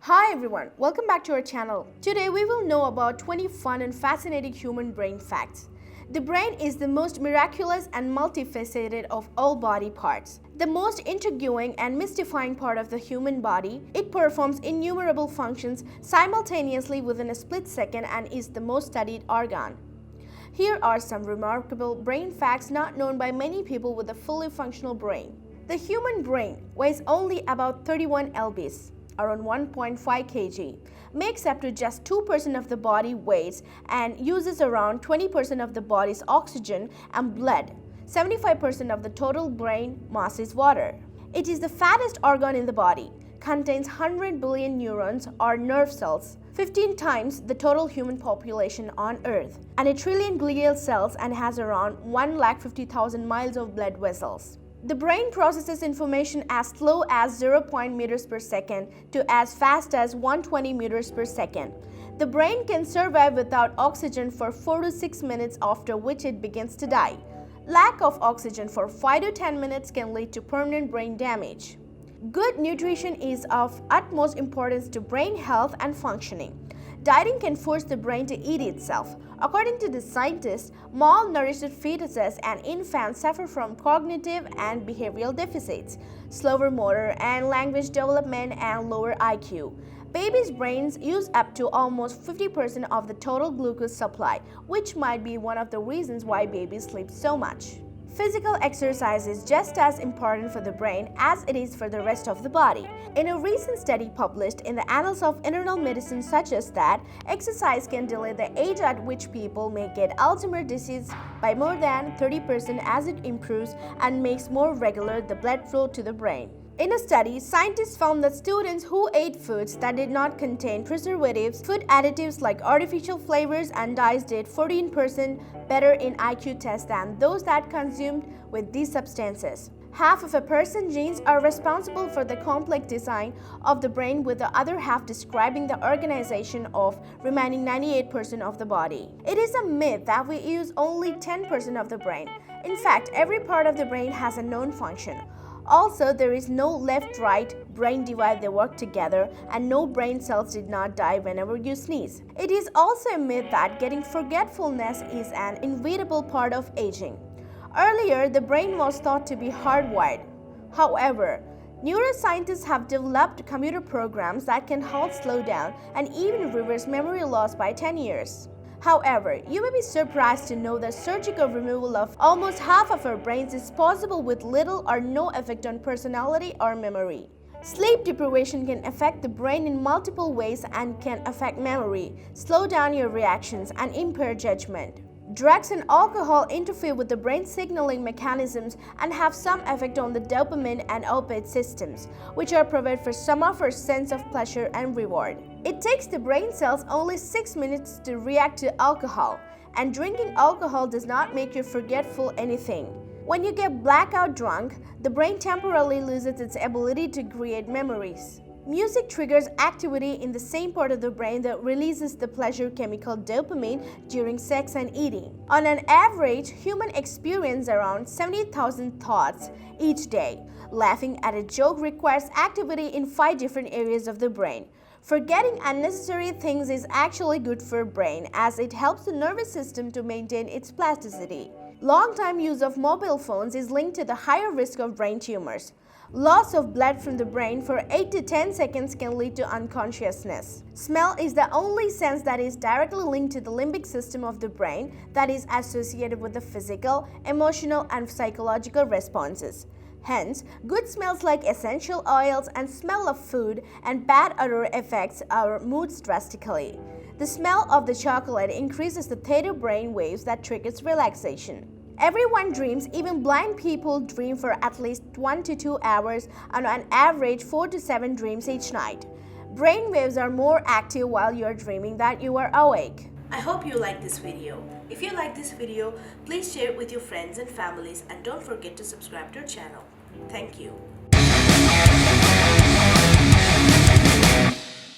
Hi everyone, welcome back to our channel. Today we will know about 20 fun and fascinating human brain facts. The brain is the most miraculous and multifaceted of all body parts. The most intriguing and mystifying part of the human body, it performs innumerable functions simultaneously within a split second and is the most studied organ. Here are some remarkable brain facts not known by many people with a fully functional brain. The human brain weighs only about 31 lbs, around 1.5 kg, makes up to just 2% of the body weight and uses around 20% of the body's oxygen and blood. 75% of the total brain mass is water. It is the fattest organ in the body, contains 100 billion neurons or nerve cells, 15 times the total human population on Earth, and a trillion glial cells and has around 150,000 miles of blood vessels. The brain processes information as slow as 0.0 meters per second to as fast as 120 meters per second. The brain can survive without oxygen for 4 to 6 minutes, after which it begins to die. Lack of oxygen for 5 to 10 minutes can lead to permanent brain damage. Good nutrition is of utmost importance to brain health and functioning. Dieting can force the brain to eat itself. According to the scientists, malnourished fetuses and infants suffer from cognitive and behavioral deficits, slower motor and language development, and lower IQ. Babies' brains use up to almost 50% of the total glucose supply, which might be one of the reasons why babies sleep so much. Physical exercise is just as important for the brain as it is for the rest of the body. In a recent study published in the Annals of Internal Medicine suggests that exercise can delay the age at which people may get Alzheimer's disease by more than 30% as it improves and makes more regular the blood flow to the brain. In a study, scientists found that students who ate foods that did not contain preservatives, food additives like artificial flavors and dyes did 14% better in IQ tests than those that consumed with these substances. Half of a person's genes are responsible for the complex design of the brain, with the other half describing the organization of remaining 98% of the body. It is a myth that we use only 10% of the brain. In fact, every part of the brain has a known function. Also, there is no left-right brain divide, they work together, and no brain cells did not die whenever you sneeze. It is also a myth that getting forgetfulness is an inevitable part of aging. Earlier, the brain was thought to be hardwired. However, neuroscientists have developed computer programs that can halt, slow down, and even reverse memory loss by 10 years. However, you may be surprised to know that surgical removal of almost half of our brains is possible with little or no effect on personality or memory. Sleep deprivation can affect the brain in multiple ways and can affect memory, slow down your reactions, and impair judgment. Drugs and alcohol interfere with the brain signaling mechanisms and have some effect on the dopamine and opiate systems, which are provided for some of our sense of pleasure and reward. It takes the brain cells only 6 minutes to react to alcohol, and drinking alcohol does not make you forgetful anything. When you get blackout drunk, the brain temporarily loses its ability to create memories. Music triggers activity in the same part of the brain that releases the pleasure chemical dopamine during sex and eating. On an average, humans experience around 70,000 thoughts each day. Laughing at a joke requires activity in 5 different areas of the brain. Forgetting unnecessary things is actually good for the brain, as it helps the nervous system to maintain its plasticity. Long-time use of mobile phones is linked to the higher risk of brain tumors. Loss of blood from the brain for 8 to 10 seconds can lead to unconsciousness. Smell is the only sense that is directly linked to the limbic system of the brain, that is associated with the physical, emotional, and psychological responses. Hence, good smells like essential oils and smell of food and bad odor affects our moods drastically. The smell of the chocolate increases the theta brain waves that triggers relaxation. Everyone dreams. Even blind people dream for at least 1 to 2 hours, and on average 4 to 7 dreams each night. Brain waves are more active while you are dreaming than you are awake. I hope you like this video. If you like this video, please share it with your friends and families, and don't forget to subscribe to our channel. Thank you.